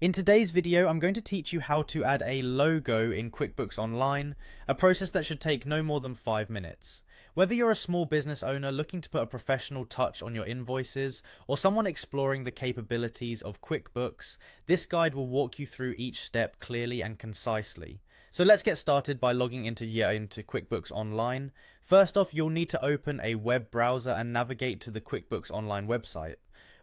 In today's video, I'm going to teach you how to add a logo in QuickBooks Online, a process that should take no more than 5 minutes. Whether you're a small business owner looking to put a professional touch on your invoices, or someone exploring the capabilities of QuickBooks, this guide will walk you through each step clearly and concisely. So let's get started by logging into QuickBooks Online. First off, you'll need to open a web browser and navigate to the QuickBooks Online website.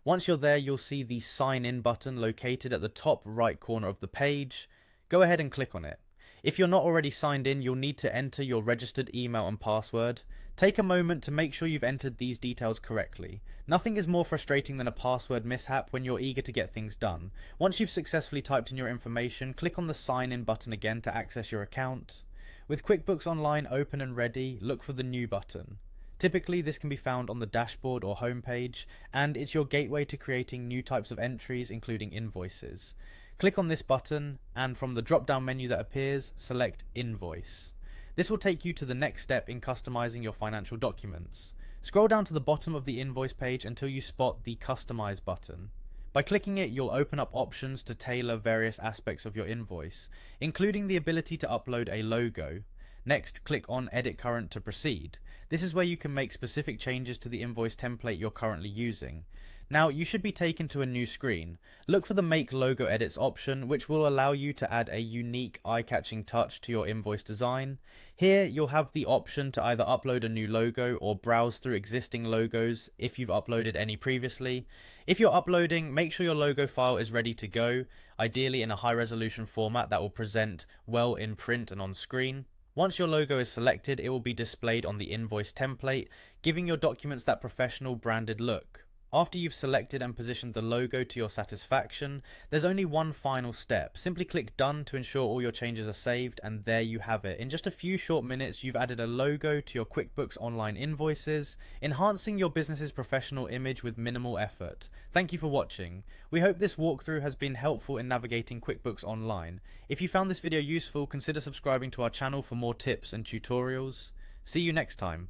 Once you're there, you'll see the sign in button located at the top right corner of the page. Go ahead and click on it. If you're not already signed in, you'll need to enter your registered email and password. Take a moment to make sure you've entered these details correctly. Nothing is more frustrating than a password mishap when you're eager to get things done. Once you've successfully typed in your information, click on the sign in button again to access your account. With QuickBooks Online open and ready, look for the new button. Typically, this can be found on the dashboard or homepage, and it's your gateway to creating new types of entries, including invoices. Click on this button, and from the drop-down menu that appears, select Invoice. This will take you to the next step in customizing your financial documents. Scroll down to the bottom of the invoice page until you spot the Customize button. By clicking it, you'll open up options to tailor various aspects of your invoice, including the ability to upload a logo. Next, click on Edit Current to proceed. This is where you can make specific changes to the invoice template you're currently using. Now, you should be taken to a new screen. Look for the Make Logo Edits option, which will allow you to add a unique, eye-catching touch to your invoice design. Here, you'll have the option to either upload a new logo or browse through existing logos if you've uploaded any previously. If you're uploading, make sure your logo file is ready to go, ideally in a high-resolution format that will present well in print and on screen. Once your logo is selected, it will be displayed on the invoice template, giving your documents that professional branded look. After you've selected and positioned the logo to your satisfaction, there's only one final step. Simply click Done to ensure all your changes are saved, and there you have it. In just a few short minutes, you've added a logo to your QuickBooks Online invoices, enhancing your business's professional image with minimal effort. Thank you for watching. We hope this walkthrough has been helpful in navigating QuickBooks Online. If you found this video useful, consider subscribing to our channel for more tips and tutorials. See you next time.